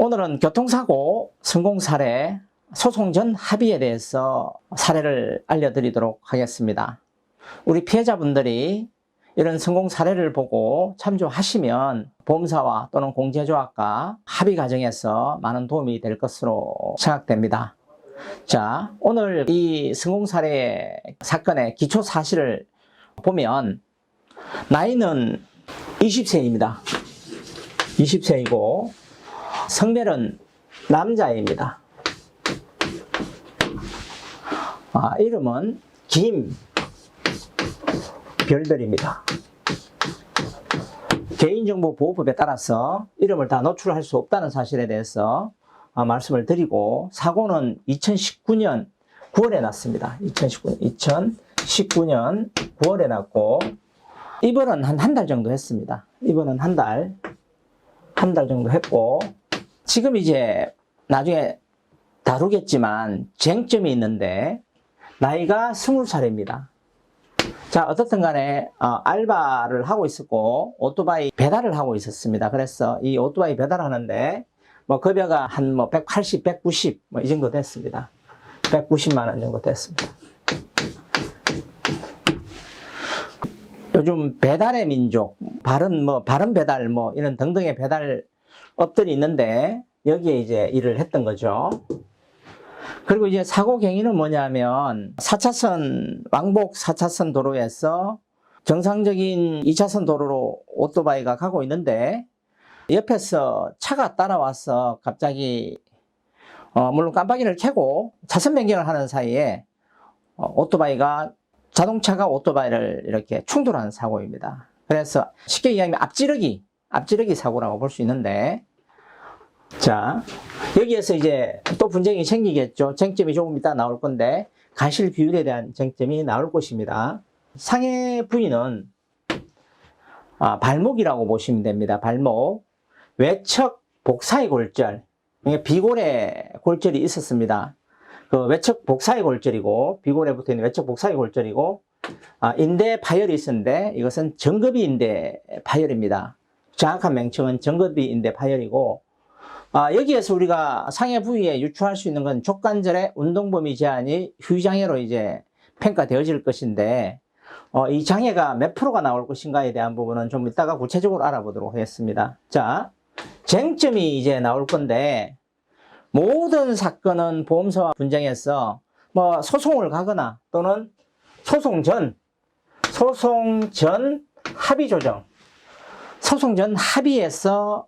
오늘은 교통사고 성공 사례, 소송 전 합의에 대해서 사례를 알려드리도록 하겠습니다. 우리 피해자분들이 이런 성공 사례를 보고 참조하시면 보험사와 또는 공제조합과 합의 과정에서 많은 도움이 될 것으로 생각됩니다. 자, 오늘 이 성공 사례 사건의 기초 사실을 보면 나이는 20세입니다. 20세이고 성별은 남자입니다. 이름은 김별별입니다. 개인정보보호법에 따라서 이름을 다 노출할 수 없다는 사실에 대해서 말씀을 드리고, 사고는 2019년 9월에 났습니다. 2019년 9월에 났고, 입원은 한 달 정도 했습니다. 입원은 한 달 정도 했고, 지금 이제 나중에 다루겠지만 쟁점이 있는데, 나이가 20살입니다. 자, 어떻든 간에 알바를 하고 있었고 오토바이 배달을 하고 있었습니다. 그래서 이 오토바이 배달하는데 급여가 한 180, 190 이 정도 됐습니다. 190만 원 정도 됐습니다. 요즘 배달의 민족, 바른 배달 이런 등등의 배달 업들이 있는데 여기에 이제 일을 했던 거죠. 그리고 이제 사고 경위는 뭐냐면 4차선, 왕복 4차선 도로에서 정상적인 2차선 도로로 오토바이가 가고 있는데 옆에서 차가 따라와서 갑자기 물론 깜빡이를 켜고 차선 변경을 하는 사이에 자동차가 오토바이를 이렇게 충돌하는 사고입니다. 그래서 쉽게 이야기하면 앞지르기 사고라고 볼 수 있는데, 자, 여기에서 이제 또 분쟁이 생기겠죠. 쟁점이 조금 이따 나올 건데, 가실 비율에 대한 쟁점이 나올 것입니다. 상해 부위는 발목이라고 보시면 됩니다. 발목. 외척 복사의 골절, 비골에 골절이 있었습니다. 그 외척 복사의 골절이고, 비골에 붙어 있는 외척 복사의 골절이고, 인대 파열이 있었는데 이것은 정급이 인대 파열입니다. 정확한 명칭은 정급이 인대 파열이고, 여기에서 우리가 상해 부위에 유추할 수 있는 건 족관절의 운동 범위 제한이 휴장애로 이제 평가되어질 것인데, 이 장애가 몇 프로가 나올 것인가에 대한 부분은 좀 이따가 구체적으로 알아보도록 하겠습니다. 자, 쟁점이 이제 나올 건데, 모든 사건은 보험사와 분쟁에서 소송을 가거나 또는 소송 전 합의 조정, 소송 전 합의에서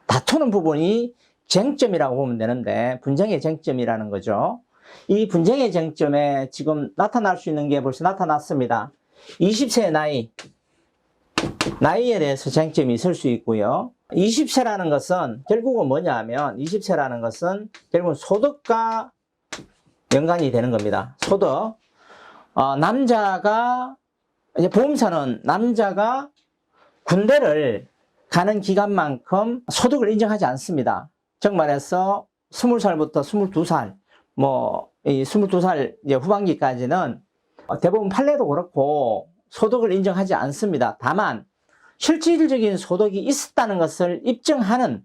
다투는 부분이 쟁점이라고 보면 되는데, 분쟁의 쟁점이라는 거죠. 이 분쟁의 쟁점에 지금 나타날 수 있는 게 벌써 나타났습니다. 20세 나이에 대해서 쟁점이 있을 수 있고요. 20세라는 것은 결국은 뭐냐 하면, 20세라는 것은 결국은 소득과 연관이 되는 겁니다. 소득. 이제 보험사는 남자가 군대를 가는 기간만큼 소득을 인정하지 않습니다. 즉 말해서 20살부터 22살, 이 22살 이제 후반기까지는 대부분 판례도 그렇고 소득을 인정하지 않습니다. 다만 실질적인 소득이 있었다는 것을 입증하는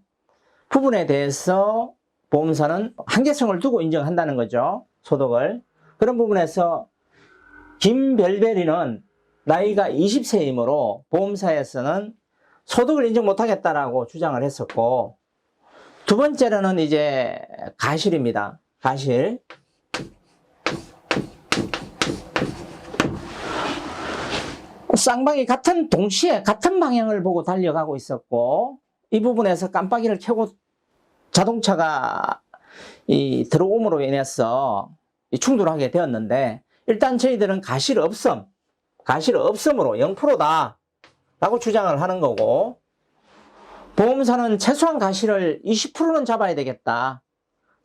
부분에 대해서 보험사는 한계성을 두고 인정한다는 거죠. 소득을. 그런 부분에서 김별별이는 나이가 20세이므로 보험사에서는 소득을 인정 못하겠다라고 주장을 했었고, 두 번째로는 이제 가실입니다. 가실. 쌍방이 동시에 같은 방향을 보고 달려가고 있었고, 이 부분에서 깜빡이를 켜고 자동차가 들어옴으로 인해서 충돌하게 되었는데, 일단 저희들은 가실 없음으로 0%다 라고 주장을 하는 거고, 보험사는 최소한 가실을 20%는 잡아야 되겠다.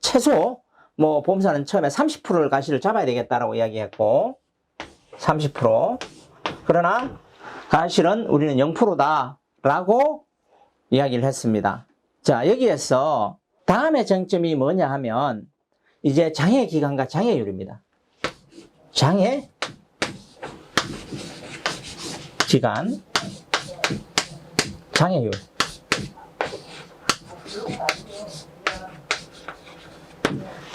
최소 보험사는 처음에 30%를 가실을 잡아야 되겠다라고 이야기했고, 30%. 그러나 가실은 우리는 0%다 라고 이야기를 했습니다. 자, 여기에서 다음의 쟁점이 뭐냐 하면 이제 장애 기간과 장애율입니다. 장애 기간, 장애율.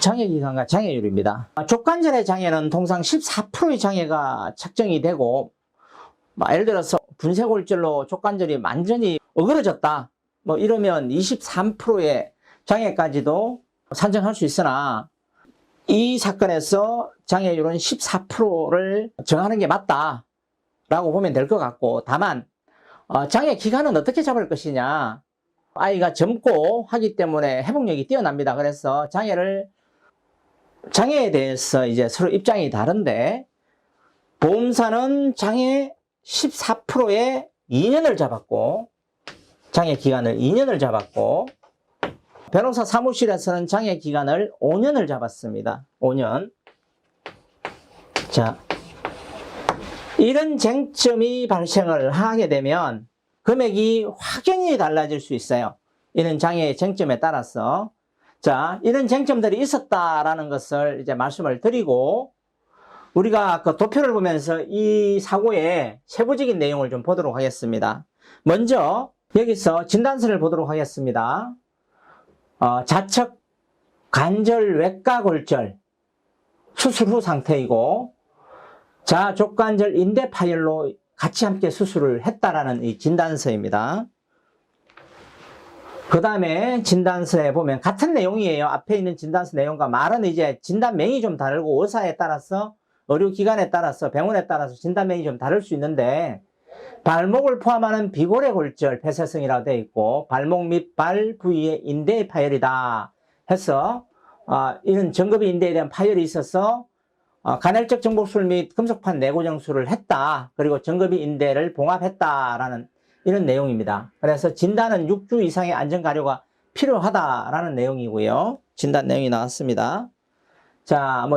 장애기간과 장애율입니다. 족관절의 장애는 통상 14%의 장애가 측정이 되고, 예를 들어서 분쇄골절로 족관절이 완전히 어그러졌다, 이러면 23%의 장애까지도 산정할 수 있으나, 이 사건에서 장애율은 14%를 정하는 게 맞다라고 보면 될 것 같고, 다만 장애 기간은 어떻게 잡을 것이냐. 아이가 젊고 하기 때문에 회복력이 뛰어납니다. 그래서 장애에 대해서 이제 서로 입장이 다른데, 보험사는 장애 14%에 2년을 잡았고, 장애 기간을 2년을 잡았고, 변호사 사무실에서는 장애 기간을 5년을 잡았습니다. 5년. 자, 이런 쟁점이 발생을 하게 되면 금액이 확연히 달라질 수 있어요. 이런 장애의 쟁점에 따라서. 자, 이런 쟁점들이 있었다라는 것을 이제 말씀을 드리고, 우리가 그 도표를 보면서 이 사고의 세부적인 내용을 좀 보도록 하겠습니다. 먼저 여기서 진단서를 보도록 하겠습니다. 좌측 관절 외과골절 수술 후 상태이고, 좌족관절 인대 파열로 같이 함께 수술을 했다라는 이 진단서입니다. 그 다음에 진단서에 보면 같은 내용이에요. 앞에 있는 진단서 내용과 말은 이제 진단명이 좀 다르고, 의사에 따라서, 의료기관에 따라서, 병원에 따라서 진단명이 좀 다를 수 있는데, 발목을 포함하는 비고래 골절 폐쇄성이라고 되어 있고, 발목 및 발 부위의 인대의 파열이다 해서 이런 정급이 인대에 대한 파열이 있어서 간헐적 정복술 및 금속판 내고정술을 했다. 그리고 정급이 인대를 봉합했다라는 이런 내용입니다. 그래서 진단은 6주 이상의 안전가료가 필요하다라는 내용이고요. 진단 내용이 나왔습니다. 자,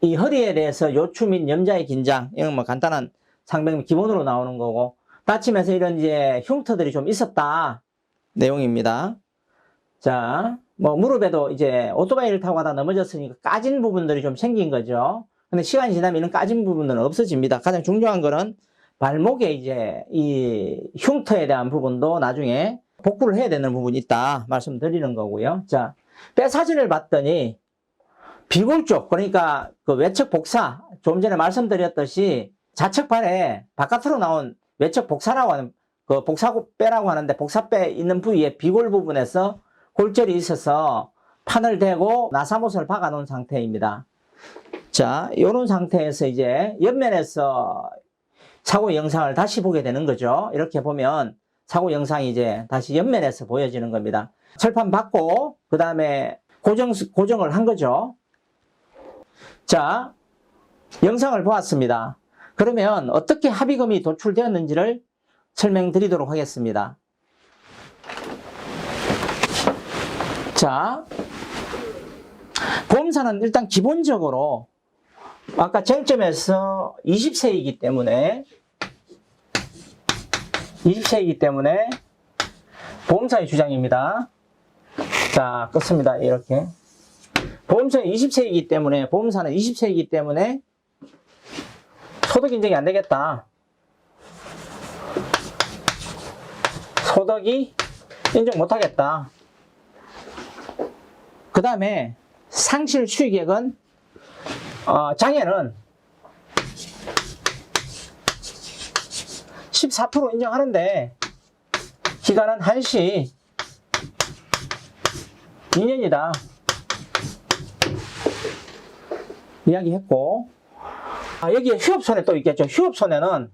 이 허리에 대해서 요추 및 염자의 긴장, 이건 간단한 상병 기본으로 나오는 거고, 다치면서 이런 이제 흉터들이 좀 있었다 내용입니다. 자, 무릎에도 이제 오토바이를 타고 가다 넘어졌으니까 까진 부분들이 좀 생긴 거죠. 근데 시간이 지나면 이런 까진 부분들은 없어집니다. 가장 중요한 거는 발목에 이제 이 흉터에 대한 부분도 나중에 복구를 해야 되는 부분이 있다 말씀드리는 거고요. 자, 뼈 사진을 봤더니 비골 쪽, 그러니까 그 외측 복사, 좀 전에 말씀드렸듯이 좌측 발에 바깥으로 나온 외측 복사라고 하는, 그 복사뼈라고 하는데, 복사뼈 있는 부위에 비골 부분에서 골절이 있어서 판을 대고 나사못을 박아 놓은 상태입니다. 자, 이런 상태에서 이제 옆면에서 사고 영상을 다시 보게 되는 거죠. 이렇게 보면 사고 영상이 이제 다시 옆면에서 보여지는 겁니다. 철판 받고 그 다음에 고정을 한 거죠. 자, 영상을 보았습니다. 그러면 어떻게 합의금이 도출되었는지를 설명드리도록 하겠습니다. 자, 보험사는 일단 기본적으로 아까 쟁점에서 20세이기 때문에 보험사의 주장입니다. 자, 끊습니다. 이렇게. 보험사는 20세이기 때문에, 보험사는 20세이기 때문에 소득 인정이 안 되겠다. 소득이 인정 못 하겠다. 그 다음에 상실 수익액은 장애는 14% 인정하는데 기간은 한시 2년이다 이야기했고, 여기에 휴업손해 또 있겠죠. 휴업손해는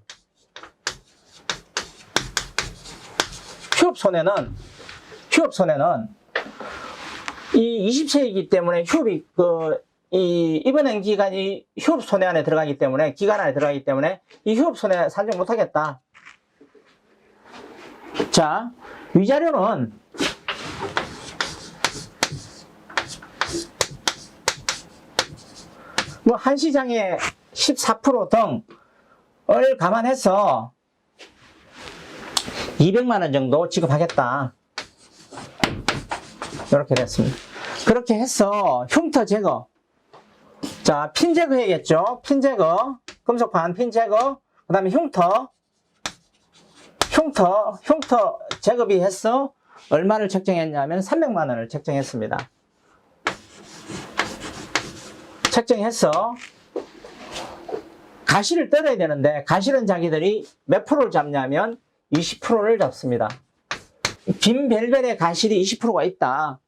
이 20세이기 때문에 휴업이 이 입원한 기간이 휴업손해 안에 들어가기 때문에, 기간 안에 들어가기 때문에 이 휴업손해 산정 못하겠다. 자, 위자료는 한시장애 14% 등을 감안해서 200만 원 정도 지급하겠다. 이렇게 됐습니다. 그렇게 해서 흉터 제거. 자, 핀 제거해야겠죠. 핀 제거, 금속판 핀 제거, 그 다음에 흉터 제거비 해서 얼마를 책정했냐면 300만 원을 책정했습니다. 책정해서 가시를 떨어야 되는데 가시는 자기들이 몇 프로를 잡냐면 20%를 잡습니다. 김벨벨의 가실이 20%가 있다.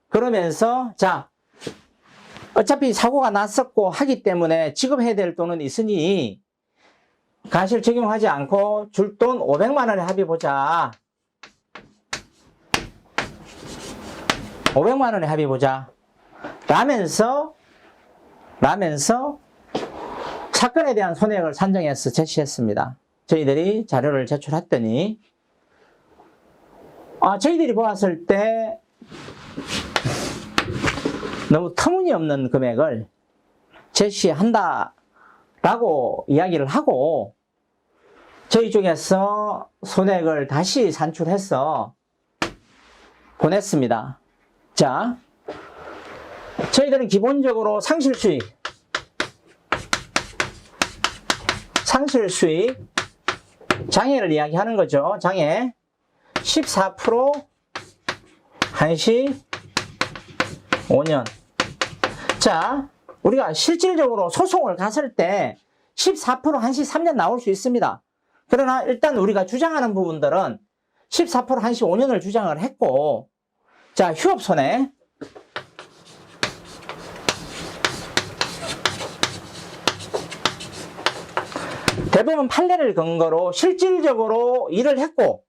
그러면서 자 어차피 사고가 났었고 하기 때문에 지급해야 될 돈은 있으니 가실 적용하지 않고 줄 돈 500만 원에 합의보자. 500만 원에 합의보자. 라면서 사건에 대한 손해액을 산정해서 제시했습니다. 저희들이 자료를 제출했더니 저희들이 보았을 때 너무 터무니없는 금액을 제시한다라고 이야기를 하고 저희 쪽에서 손해액을 다시 산출해서 보냈습니다. 자, 저희들은 기본적으로 상실수익 장애를 이야기하는 거죠. 장애 14% 한시 5년. 자, 우리가 실질적으로 소송을 갔을 때 14% 한시 3년 나올 수 있습니다. 그러나 일단 우리가 주장하는 부분들은 14% 한시 5년을 주장을 했고, 자, 휴업손해. 대법원 판례를 근거로 실질적으로 일을 했고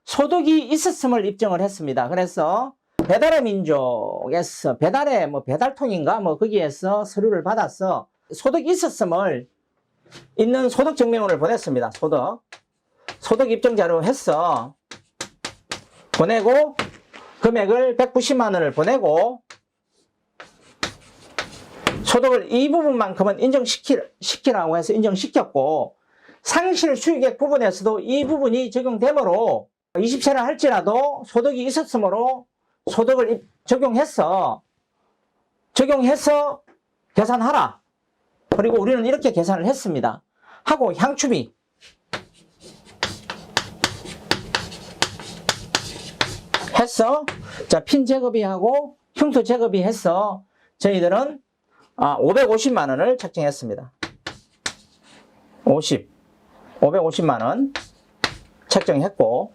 소득이 있었음을 입증을 했습니다. 그래서 배달의 민족에서 배달통인가 거기에서 서류를 받아서 소득이 있었음을 있는 소득 증명원을 보냈습니다. 소득 입증 자료 해서 보내고 금액을 190만 원을 보내고 소득을 이 부분만큼은 인정시키라고 해서 인정시켰고 상실 수익액 부분에서도 이 부분이 적용되므로 20채를 할지라도 소득이 있었으므로 소득을 적용해서 계산하라. 그리고 우리는 이렇게 계산을 했습니다. 하고 향추비 해서 자 핀 제거비 하고 흉터 제거비 해서 저희들은 550만 원을 책정했습니다. 550만 원 책정했고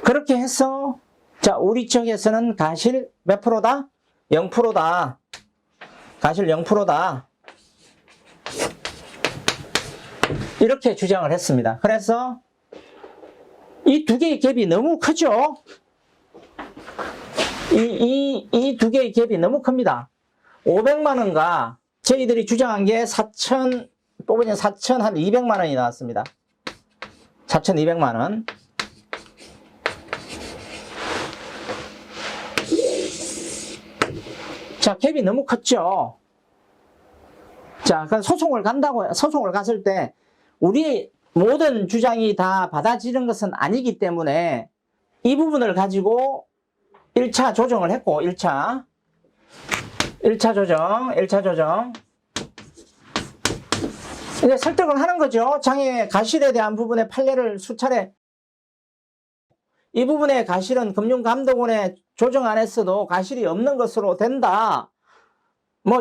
그렇게 해서 자 우리 쪽에서는 가실 몇 프로다? 0%다. 가실 0%다. 이렇게 주장을 했습니다. 그래서 이 두 개의 갭이 너무 크죠? 이 두 개의 갭이 너무 큽니다. 500만 원과 저희들이 주장한 게 4,200만 원이 나왔습니다. 4,200만 원. 자, 갭이 너무 컸죠? 자, 소송을 갔을 때, 우리 모든 주장이 다 받아지는 것은 아니기 때문에, 이 부분을 가지고 1차 조정을 했고, 1차 조정. 이제 설득을 하는 거죠. 장애 가실에 대한 부분의 판례를 수차례. 이 부분의 가실은 금융감독원의 조정 안에서도 가실이 없는 것으로 된다.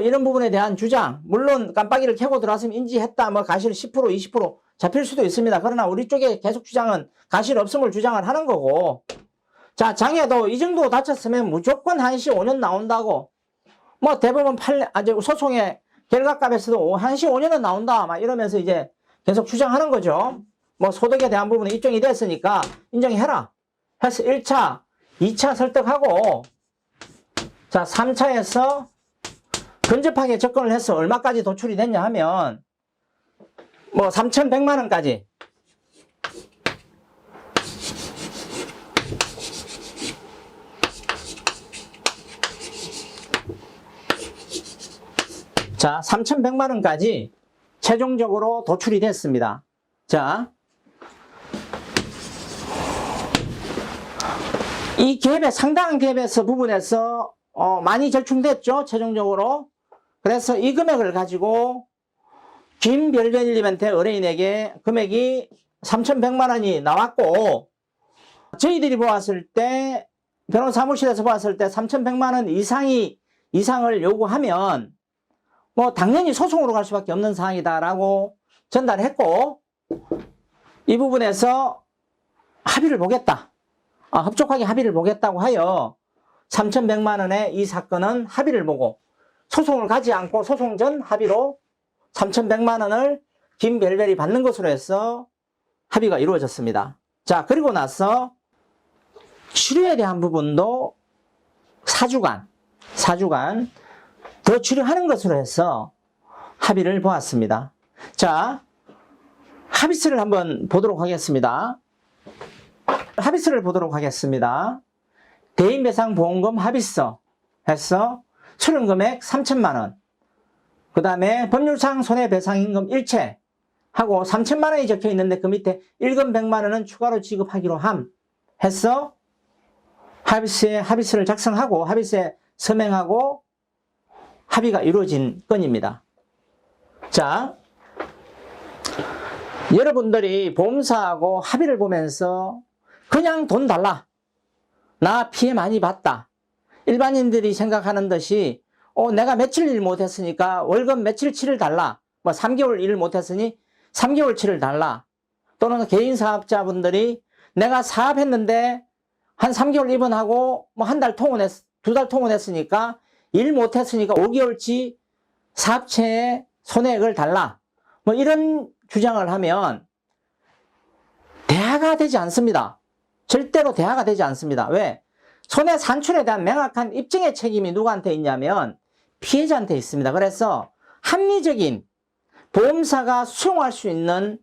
이런 부분에 대한 주장. 물론 깜빡이를 켜고 들어왔으면 인지했다. 가실 10%, 20% 잡힐 수도 있습니다. 그러나 우리 쪽에 계속 주장은 가실 없음을 주장을 하는 거고. 자, 장애도 이 정도 다쳤으면 무조건 한시 5년 나온다고. 대법원 소송의 결과값에서도 한시 5년은 나온다. 이러면서 이제 계속 주장하는 거죠. 소득에 대한 부분은 입증이 됐으니까 인정해라. 해서 1차, 2차 설득하고, 자, 3차에서 근접하게 접근을 해서 얼마까지 도출이 됐냐 하면, 3,100만 원까지. 자, 3,100만 원까지 최종적으로 도출이 됐습니다. 자, 이 갭의 상당한 갭에서 부분에서 많이 절충됐죠, 최종적으로. 그래서 이 금액을 가지고 김별별님한테 의뢰인에게 금액이 3,100만 원이 나왔고, 저희들이 보았을 때, 변호사 사무실에서 보았을 때 3,100만 원 이상을 요구하면 뭐 당연히 소송으로 갈 수밖에 없는 상황이다라고 전달했고, 이 부분에서 합의를 보겠다. 협족하게 합의를 보겠다고 하여 3,100만 원의 이 사건은 합의를 보고 소송을 가지 않고 소송 전 합의로 3,100만 원을 김벨벨이 받는 것으로 해서 합의가 이루어졌습니다. 자, 그리고 나서 치료에 대한 부분도 4주간 더 치료하는 것으로 해서 합의를 보았습니다. 자, 합의서를 한번 보도록 하겠습니다. 합의서를 보도록 하겠습니다. 대인배상보험금 합의서 해서 수령금액 3,000만 원, 그 다음에 법률상 손해배상임금 일체 하고 3,000만 원이 적혀 있는데 그 밑에 일금 100만 원은 추가로 지급하기로 함 해서 합의서를 작성하고 합의서에 서명하고 합의가 이루어진 건입니다. 자, 여러분들이 보험사하고 합의를 보면서 그냥 돈 달라, 나 피해 많이 봤다, 일반인들이 생각하는 듯이 내가 며칠 일 못했으니까 월급 며칠치를 달라, 뭐 3개월 일을 못했으니 3개월치를 달라, 또는 개인 사업자분들이 내가 사업했는데 한 3개월 입원하고 뭐 한 달 통원했, 2달 통원했으니까 일 못했으니까 5개월치 사업체에 손해액을 달라, 뭐 이런 주장을 하면 대화가 되지 않습니다. 절대로 대화가 되지 않습니다. 왜? 손해 산출에 대한 명확한 입증의 책임이 누구한테 있냐면 피해자한테 있습니다. 그래서 합리적인 보험사가 수용할 수 있는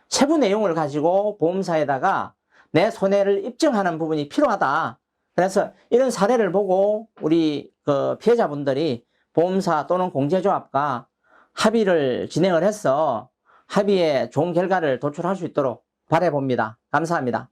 세부 내용을 가지고 보험사에다가 내 손해를 입증하는 부분이 필요하다. 그래서 이런 사례를 보고 우리 피해자분들이 보험사 또는 공제조합과 합의를 진행을 해서 합의에 좋은 결과를 도출할 수 있도록 바라봅니다. 감사합니다.